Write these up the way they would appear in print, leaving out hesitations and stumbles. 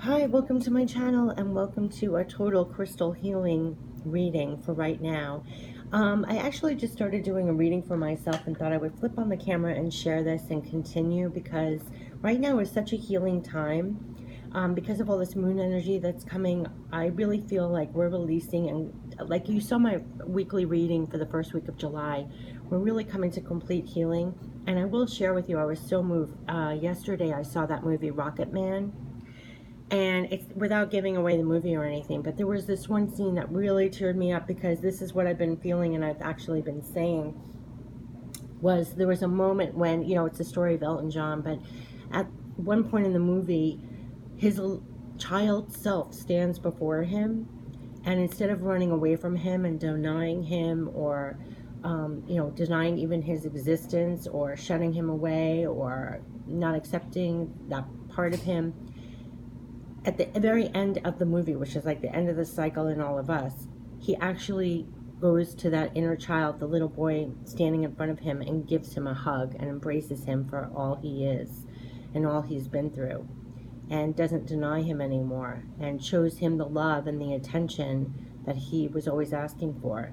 Hi, welcome to my channel and welcome to a total crystal healing reading for right now. I actually just started doing a reading for myself and thought I would flip on the camera and share this and continue because right now is such a healing time. Because of all this moon energy that's coming, I really feel like we're releasing, and like you saw my weekly reading for the first week of July, we're really coming to complete healing. And I will share with you, I was so moved. Yesterday I saw that movie Rocket Man, and it's without giving away the movie or anything, but there was this one scene that really teared me up because this is what I've been feeling and I've actually been saying. Was there was a moment when, it's the story of Elton John, but at one point in the movie, his child self stands before him, and instead of running away from him and denying him, or denying even his existence, or shutting him away, or not accepting that part of him, at the very end of the movie, which is like the end of the cycle in all of us, he actually goes to that inner child, the little boy standing in front of him, and gives him a hug and embraces him for all he is and all he's been through, and doesn't deny him anymore, and shows him the love and the attention that he was always asking for.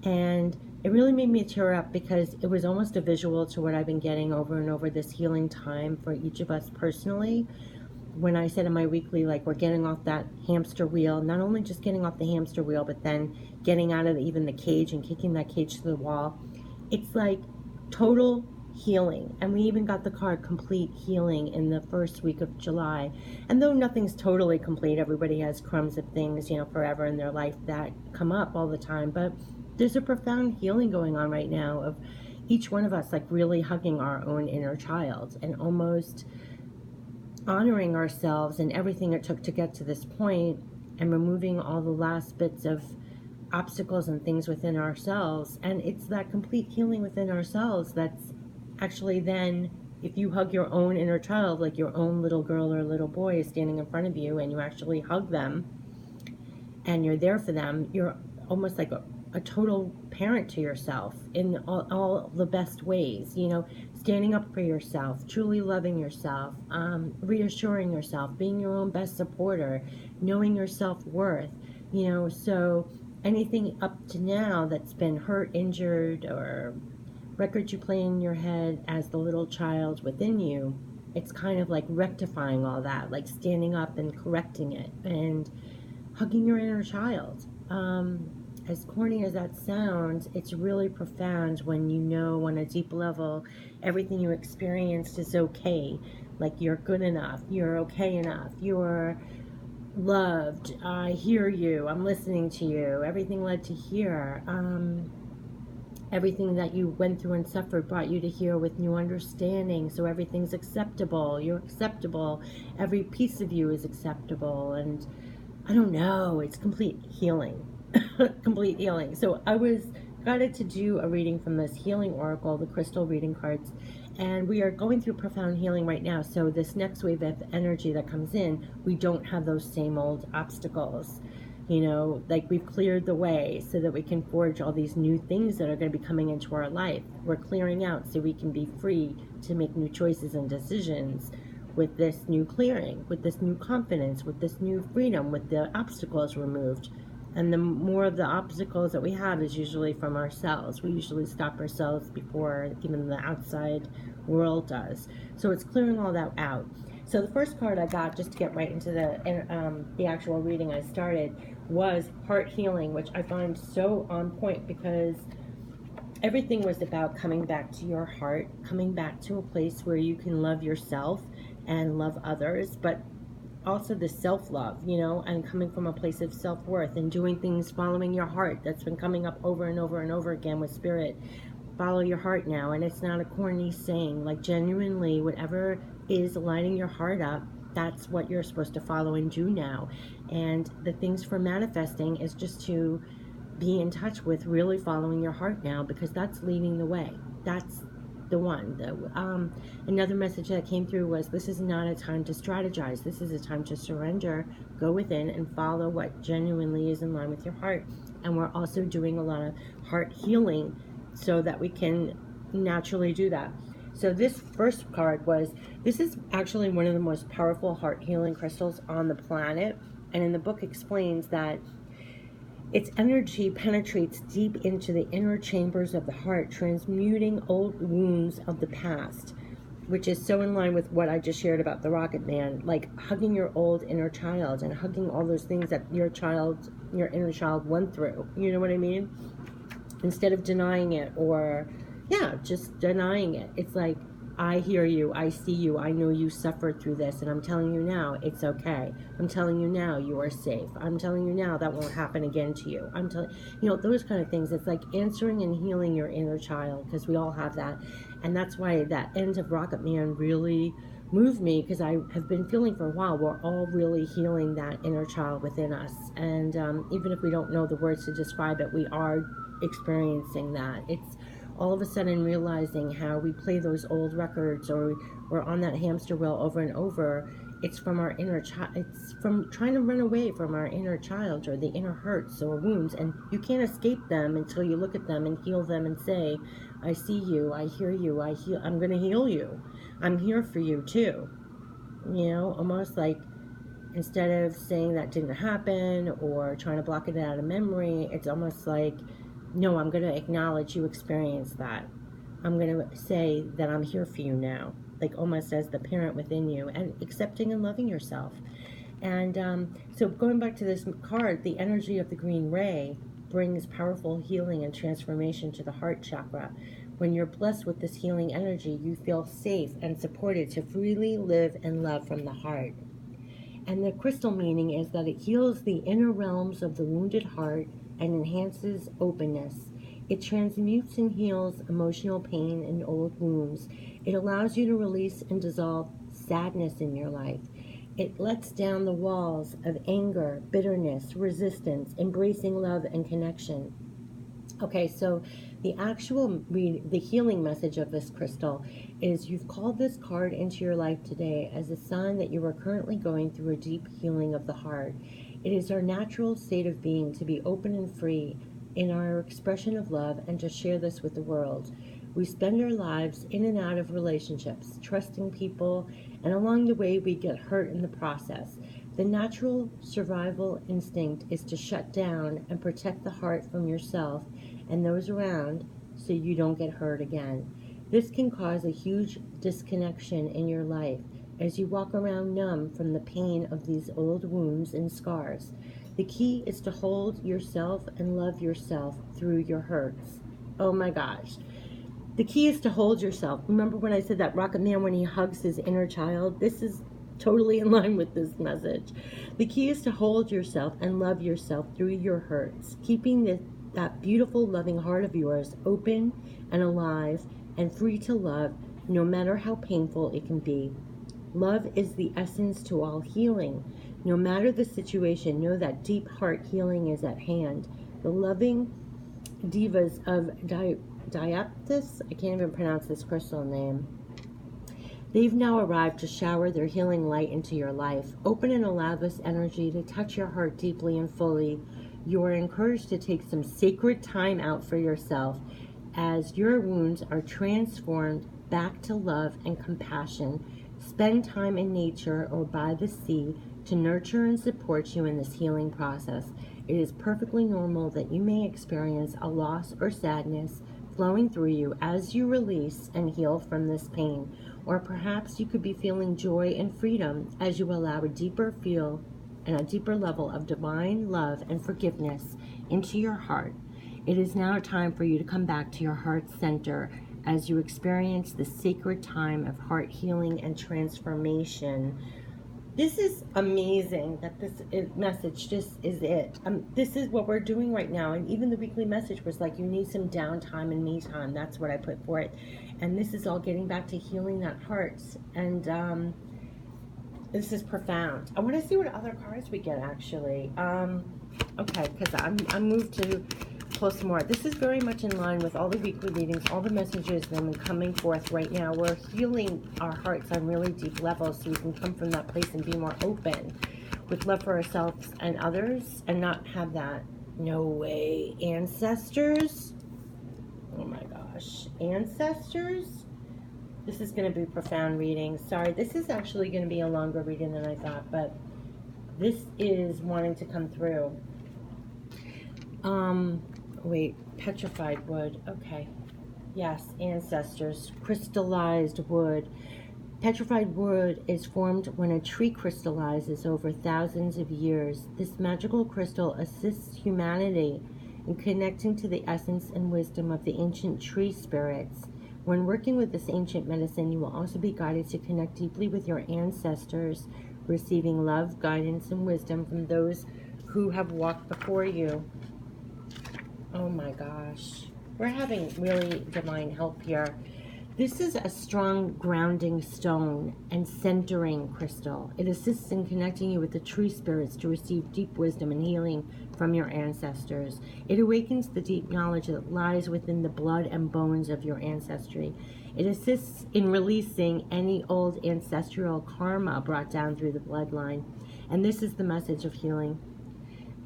And it really made me tear up because it was almost a visual to what I've been getting over and over this healing time for each of us personally. When I said in my weekly, like, we're getting off that hamster wheel, not only just getting off the hamster wheel, but then getting out of even the cage and kicking that cage to the wall. It's like total healing. And we even got the card complete healing in the first week of July. And though nothing's totally complete, everybody has crumbs of things, forever in their life that come up all the time. But there's a profound healing going on right now of each one of us, like, really hugging our own inner child and almost honoring ourselves and everything it took to get to this point, and removing all the last bits of obstacles and things within ourselves. And it's that complete healing within ourselves that's actually then, if you hug your own inner child, like your own little girl or little boy is standing in front of you, and you actually hug them and you're there for them, you're almost like a total parent to yourself in all the best ways, standing up for yourself, truly loving yourself, reassuring yourself, being your own best supporter, knowing your self-worth, so anything up to now that's been hurt, injured, or records you play in your head as the little child within you, it's kind of like rectifying all that, like standing up and correcting it and hugging your inner child. As corny as that sounds, it's really profound when you know on a deep level everything you experienced is okay. Like, you're good enough, you're okay enough, you're loved, I hear you, I'm listening to you, everything led to here. Everything that you went through and suffered brought you to here with new understanding, so everything's acceptable, you're acceptable, every piece of you is acceptable, and I don't know, it's complete healing. Complete healing. So I was guided to do a reading from this healing oracle, the crystal reading cards, and we are going through profound healing right now. So this next wave of energy that comes in, we don't have those same old obstacles, like, we've cleared the way so that we can forge all these new things that are going to be coming into our life. We're clearing out so we can be free to make new choices and decisions with this new clearing, with this new confidence, with this new freedom, with the obstacles removed. And the more of the obstacles that we have is usually from ourselves. We usually stop ourselves before even the outside world does. So it's clearing all that out. So the first card I got, just to get right into the actual reading I started, was Heart Healing, which I find so on point because everything was about coming back to your heart, coming back to a place where you can love yourself and love others, but also the self-love, and coming from a place of self-worth and doing things following your heart. That's been coming up over and over and over again with spirit. Follow your heart now. And it's not a corny saying, like, genuinely whatever is lighting your heart up, that's what you're supposed to follow and do now. And the things for manifesting is just to be in touch with really following your heart now, because that's leading the way. That's the one. Another message that came through was, this is not a time to strategize. This is a time to surrender, go within, and follow what genuinely is in line with your heart. And we're also doing a lot of heart healing so that we can naturally do that. So this first card was, this is actually one of the most powerful heart healing crystals on the planet. And in the book explains that its energy penetrates deep into the inner chambers of the heart, transmuting old wounds of the past, which is so in line with what I just shared about the Rocket Man, like hugging your old inner child and hugging all those things that your inner child went through. You know what I mean? Instead of denying it, or yeah, just denying it. It's like, I hear you, I see you, I know you suffered through this, and I'm telling you now it's okay. I'm telling you now you are safe. I'm telling you now that won't happen again to you. I'm telling those kind of things. It's like answering and healing your inner child, because we all have that. And that's why that end of Rocket Man really moved me, because I have been feeling for a while we're all really healing that inner child within us. And even if we don't know the words to describe it, we are experiencing that. It's all of a sudden realizing how we play those old records, or we're on that hamster wheel over and over. It's from our inner child. It's from trying to run away from our inner child, or the inner hurts or wounds, and you can't escape them until you look at them and heal them and say, I see you, I hear you, I'm going to heal you. I'm here for you too. Almost like, instead of saying that didn't happen or trying to block it out of memory, it's almost like, no, I'm going to acknowledge you experienced that. I'm going to say that I'm here for you now, like almost as the parent within you, and accepting and loving yourself. And so going back to this card, the energy of the green ray brings powerful healing and transformation to the heart chakra. When you're blessed with this healing energy, you feel safe and supported to freely live and love from the heart. And the crystal meaning is that it heals the inner realms of the wounded heart and enhances openness. It transmutes and heals emotional pain and old wounds. It allows you to release and dissolve sadness in your life. It lets down the walls of anger, bitterness, resistance, embracing love and connection. Okay, so the healing message of this crystal is, you've called this card into your life today as a sign that you are currently going through a deep healing of the heart. It is our natural state of being to be open and free in our expression of love and to share this with the world. We spend our lives in and out of relationships, trusting people, and along the way we get hurt in the process. The natural survival instinct is to shut down and protect the heart from yourself and those around so you don't get hurt again. This can cause a huge disconnection in your life as you walk around numb from the pain of these old wounds and scars. The key is to hold yourself and love yourself through your hurts. Oh my gosh. The key is to hold yourself. Remember when I said that Rocket Man, when he hugs his inner child? This is totally in line with this message. The key is to hold yourself and love yourself through your hurts, keeping that beautiful, loving heart of yours open and alive and free to love, no matter how painful it can be. Love is the essence to all healing. No matter the situation, know that deep heart healing is at hand. The loving divas of Diaptus, I can't even pronounce this crystal name. They've now arrived to shower their healing light into your life. Open and allow this energy to touch your heart deeply and fully. You are encouraged to take some sacred time out for yourself as your wounds are transformed back to love and compassion. Spend time in nature or by the sea to nurture and support you in this healing process. It is perfectly normal that you may experience a loss or sadness flowing through you as you release and heal from this pain. Or perhaps you could be feeling joy and freedom as you allow a deeper feel and a deeper level of divine love and forgiveness into your heart. It is now time for you to come back to your heart center as you experience the sacred time of heart healing and transformation. This is amazing that message just is it. This is what we're doing right now. And even the weekly message was like, you need some downtime and me time. That's what I put for it. And this is all getting back to healing that heart. And this is profound. I want to see what other cards we get, actually. Okay, because I'm moved to pull some more. This is very much in line with all the weekly readings, all the messages that are coming forth right now. We're healing our hearts on really deep levels so we can come from that place and be more open with love for ourselves and others, and not have that, no way, ancestors. Oh my gosh, ancestors. This is going to be profound reading. Sorry, this is actually going to be a longer reading than I thought, but this is wanting to come through. Wait, petrified wood. Okay. Yes, ancestors. Crystallized wood. Petrified wood is formed when a tree crystallizes over thousands of years. This magical crystal assists humanity in connecting to the essence and wisdom of the ancient tree spirits. When working with this ancient medicine, you will also be guided to connect deeply with your ancestors, receiving love, guidance, and wisdom from those who have walked before you. Oh my gosh. We're having really divine help here. This is a strong grounding stone and centering crystal. It assists in connecting you with the tree spirits to receive deep wisdom and healing from your ancestors. It awakens the deep knowledge that lies within the blood and bones of your ancestry. It assists in releasing any old ancestral karma brought down through the bloodline. And this is the message of healing.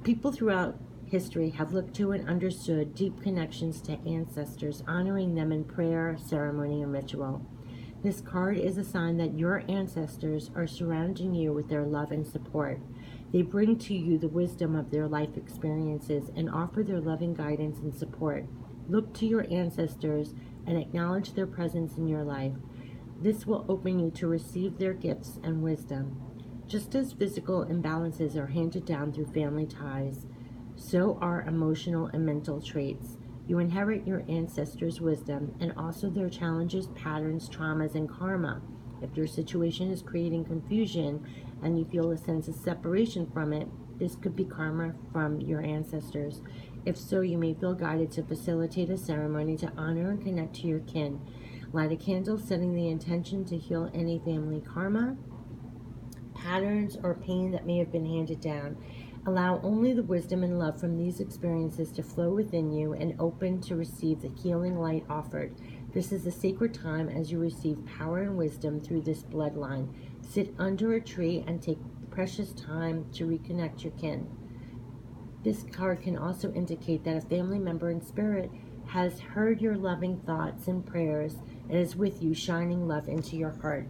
People throughout history have looked to and understood deep connections to ancestors, honoring them in prayer, ceremony, and ritual. This card is a sign that your ancestors are surrounding you with their love and support. They bring to you the wisdom of their life experiences and offer their loving guidance and support. Look to your ancestors and acknowledge their presence in your life. This will open you to receive their gifts and wisdom. Just as physical imbalances are handed down through family ties, so are emotional and mental traits. You inherit your ancestors' wisdom and also their challenges, patterns, traumas, and karma. If your situation is creating confusion and you feel a sense of separation from it, this could be karma from your ancestors. If so, you may feel guided to facilitate a ceremony to honor and connect to your kin. Light a candle, setting the intention to heal any family karma, patterns, or pain that may have been handed down. Allow only the wisdom and love from these experiences to flow within you and open to receive the healing light offered. This is a sacred time as you receive power and wisdom through this bloodline. Sit under a tree and take precious time to reconnect your kin. This card can also indicate that a family member in spirit has heard your loving thoughts and prayers and is with you, shining love into your heart.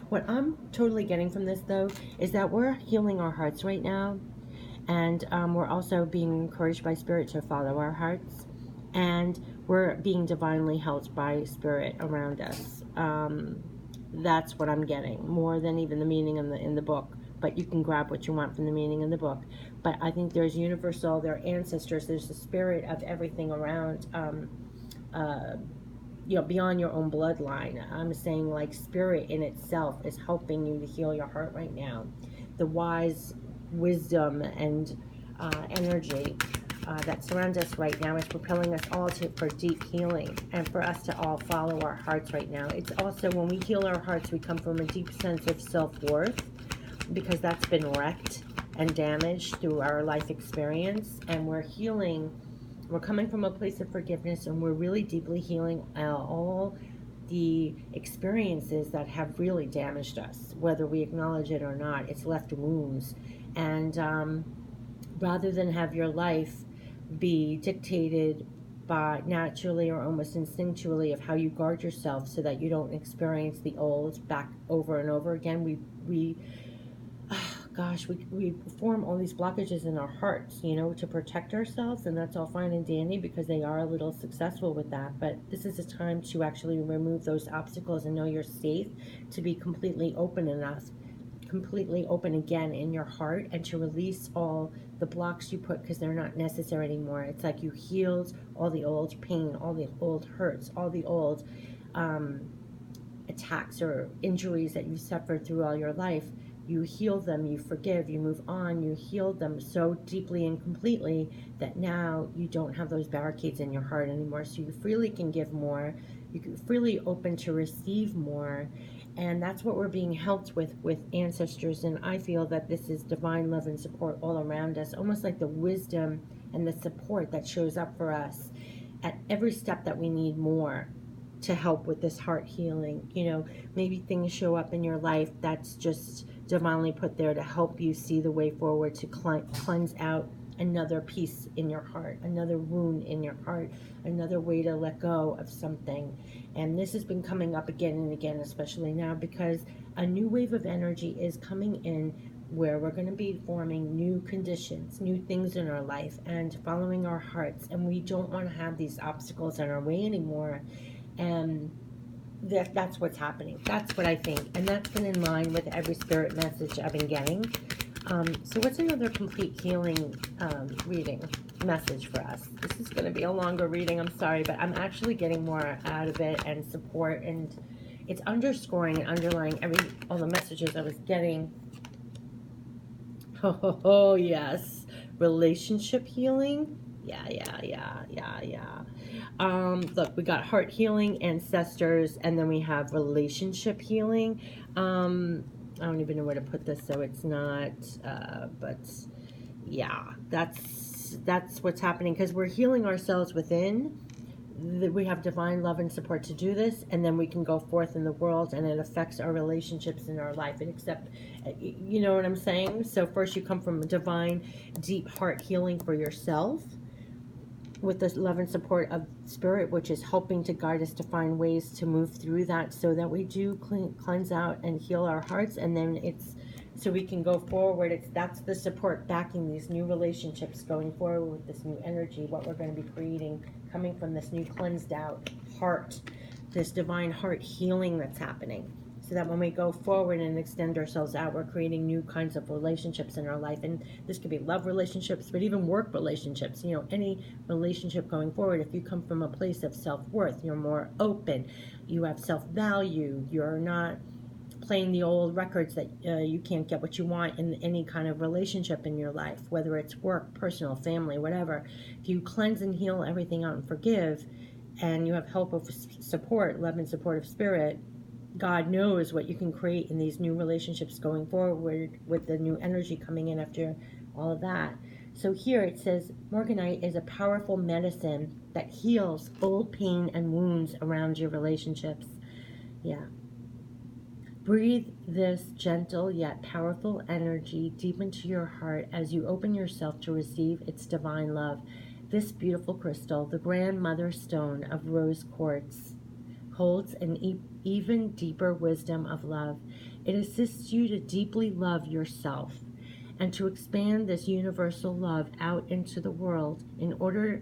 What I'm totally getting from this, though, is that we're healing our hearts right now. And we're also being encouraged by Spirit to follow our hearts. And we're being divinely helped by Spirit around us. That's what I'm getting, more than even the meaning in the book. But you can grab what you want from the meaning in the book. But I think there's universal, there are ancestors, there's the spirit of everything around, beyond your own bloodline. I'm saying like spirit in itself is helping you to heal your heart right now. The wise wisdom and energy that surrounds us right now is propelling us all for deep healing and for us to all follow our hearts right now. It's also when we heal our hearts, we come from a deep sense of self-worth because that's been wrecked and damaged through our life experience, and we're healing. We're coming from a place of forgiveness, and we're really deeply healing all the experiences that have really damaged us, whether we acknowledge it or not. It's left wounds. And rather than have your life be dictated by naturally or almost instinctually of how you guard yourself so that you don't experience the old back over and over again, we form all these blockages in our hearts, to protect ourselves, and that's all fine and dandy because they are a little successful with that. But this is a time to actually remove those obstacles and know you're safe to be completely open enough, completely open again in your heart, and to release all the blocks you put because they're not necessary anymore. It's like you healed all the old pain, all the old hurts, all the old attacks or injuries that you suffered through all your life. You heal them, you forgive, you move on, you heal them so deeply and completely that now you don't have those barricades in your heart anymore. So you freely can give more, you can freely open to receive more. And that's what we're being helped with ancestors. And I feel that this is divine love and support all around us, almost like the wisdom and the support that shows up for us at every step that we need more to help with this heart healing. Maybe things show up in your life that's just divinely put there to help you see the way forward, to cleanse out another piece in your heart, another wound in your heart, another way to let go of something. And this has been coming up again and again, especially now, because a new wave of energy is coming in where we're going to be forming new conditions, new things in our life, and following our hearts. And we don't want to have these obstacles in our way anymore. And that's what's happening. That's what I think. And that's been in line with every spirit message I've been getting. So what's another complete healing reading message for us? This is going to be a longer reading, I'm sorry, but I'm actually getting more out of it and support, and it's underscoring and underlying all the messages I was getting. Oh, yes. Relationship healing. Yeah. Look, we got heart healing, ancestors, and then we have relationship healing. I don't even know where to put this, so it's not, but yeah, that's what's happening, because we're healing ourselves within. We have divine love and support to do this, and then we can go forth in the world, and it affects our relationships in our life. And except, you know what I'm saying? So first you come from a divine, deep heart healing for yourself, with the love and support of spirit, which is helping to guide us to find ways to move through that, so that we do cleanse out and heal our hearts. And then it's so we can go forward. That's the support backing these new relationships, going forward with this new energy, what we're going to be creating, coming from this new cleansed out heart, this divine heart healing that's happening, so that when we go forward and extend ourselves out, we're creating new kinds of relationships in our life. And this could be love relationships, but even work relationships. You know, any relationship going forward, if you come from a place of self-worth, you're more open, you have self-value, you're not playing the old records that you can't get what you want in any kind of relationship in your life, whether it's work, personal, family, whatever. If you cleanse and heal everything out and forgive, and you have help of support, love and support of spirit, God knows what you can create in these new relationships going forward, with the new energy coming in after all of that. So here it says, Morganite is a powerful medicine that heals old pain and wounds around your relationships. Yeah. Breathe this gentle yet powerful energy deep into your heart as you open yourself to receive its divine love. This beautiful crystal, the grandmother stone of rose quartz, holds an even deeper wisdom of love. It assists you to deeply love yourself and to expand this universal love out into the world in order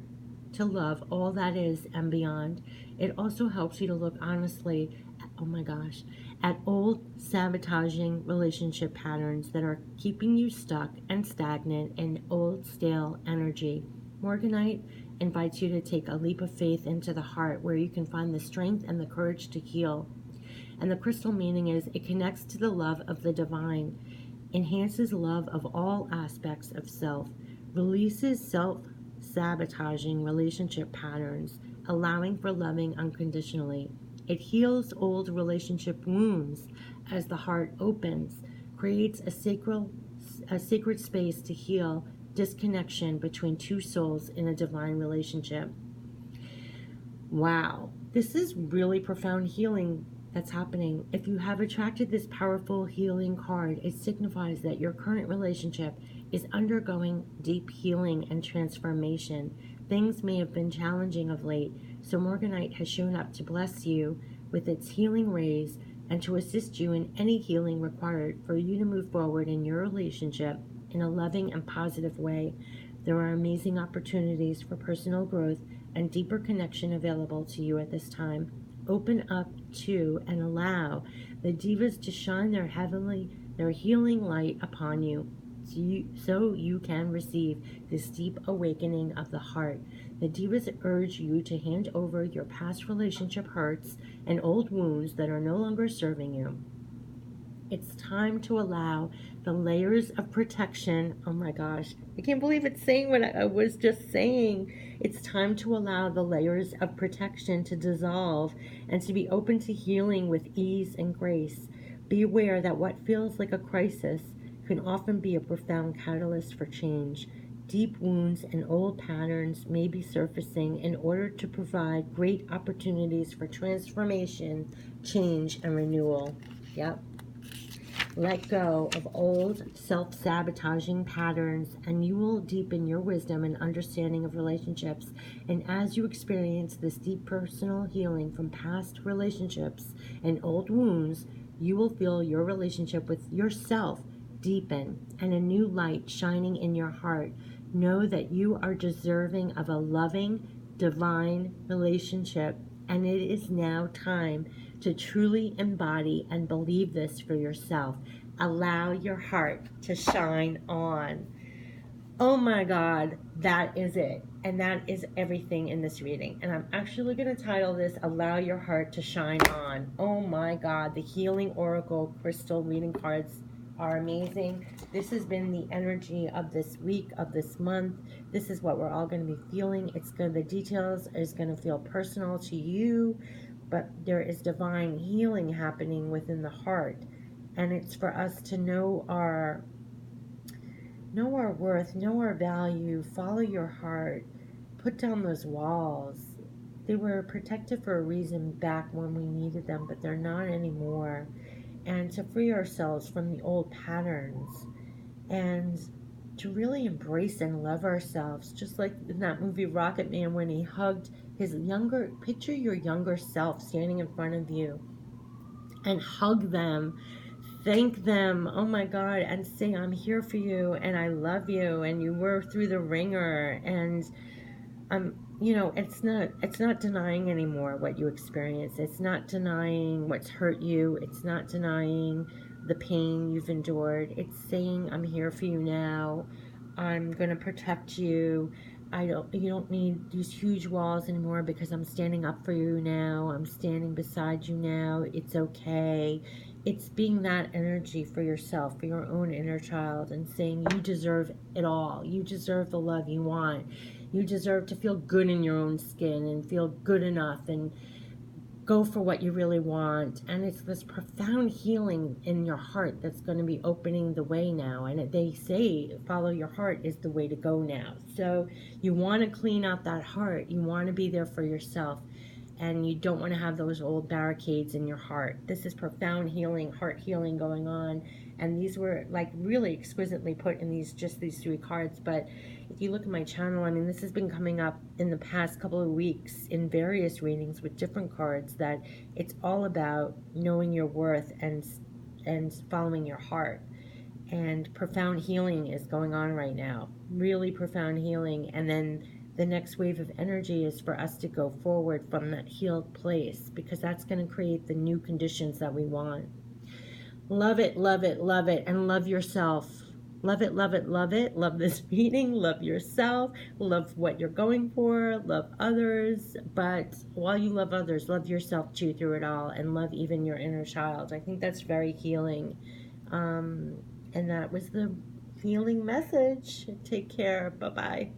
to love all that is and beyond. It also helps you to look honestly, oh my gosh, at old sabotaging relationship patterns that are keeping you stuck and stagnant in old stale energy. Morganite invites you to take a leap of faith into the heart, where you can find the strength and the courage to heal. And the crystal meaning is, it connects to the love of the divine, enhances love of all aspects of self, releases self-sabotaging relationship patterns, allowing for loving unconditionally. It heals old relationship wounds as the heart opens, creates a sacred space to heal disconnection between two souls in a divine relationship. Wow, this is really profound healing that's happening. If you have attracted this powerful healing card, it signifies that your current relationship is undergoing deep healing and transformation. Things may have been challenging of late, so Morganite has shown up to bless you with its healing rays and to assist you in any healing required for you to move forward in your relationship in a loving and positive way. There are amazing opportunities for personal growth and deeper connection available to you at this time. Open up to and allow the divas to shine their healing light upon you, so you can receive this deep awakening of the heart. The divas urge you to hand over your past relationship hurts and old wounds that are no longer serving you. It's time to allow the layers of protection. Oh my gosh, I can't believe it's saying what I was just saying. It's time to allow the layers of protection to dissolve and to be open to healing with ease and grace. Be aware that what feels like a crisis can often be a profound catalyst for change. Deep wounds and old patterns may be surfacing in order to provide great opportunities for transformation, change, and renewal. Yep. Let go of old self-sabotaging patterns, and you will deepen your wisdom and understanding of relationships. And as you experience this deep personal healing from past relationships and old wounds, you will feel your relationship with yourself deepen and a new light shining in your heart. Know that you are deserving of a loving, divine relationship, and it is now time to truly embody and believe this for yourself. Allow your heart to shine on. Oh my God, that is it. And that is everything in this reading. And I'm actually going to title this Allow Your Heart to Shine On. Oh my God, the Healing Oracle Crystal reading cards are amazing. This has been the energy of this week, of this month. This is what we're all going to be feeling. The details is going to feel personal to you, but there is divine healing happening within the heart. And it's for us to know our worth, know our value, follow your heart, put down those walls. They were protected for a reason back when we needed them, but they're not anymore. And to free ourselves from the old patterns and to really embrace and love ourselves, just like in that movie Rocket Man when he hugged picture your younger self standing in front of you and hug them, thank them, oh my God, and say, I'm here for you and I love you and you were through the ringer. And it's not denying anymore what you experience. It's not denying what's hurt you. It's not denying the pain you've endured. It's saying, I'm here for you now. I'm going to protect you. You don't need these huge walls anymore because I'm standing up for you now. I'm standing beside you now. It's okay. It's being that energy for yourself, for your own inner child, and saying you deserve it all. You deserve the love you want. You deserve to feel good in your own skin and feel good enough and go for what you really want. And it's this profound healing in your heart that's going to be opening the way now. And they say follow your heart is the way to go now. So you want to clean out that heart. You want to be there for yourself. And you don't want to have those old barricades in your heart. This is profound healing, heart healing going on. And these were like really exquisitely put in these 3 cards. But if you look at my channel, I mean, this has been coming up in the past couple of weeks in various readings with different cards, that it's all about knowing your worth and following your heart. And profound healing is going on right now. Really profound healing. And then the next wave of energy is for us to go forward from that healed place, because that's going to create the new conditions that we want. Love it, love it, love it, and love yourself. Love it, love it, love it. Love this reading. Love yourself. Love what you're going for. Love others. But while you love others, love yourself too through it all, and love even your inner child. I think that's very healing. And that was the healing message. Take care. Bye-bye.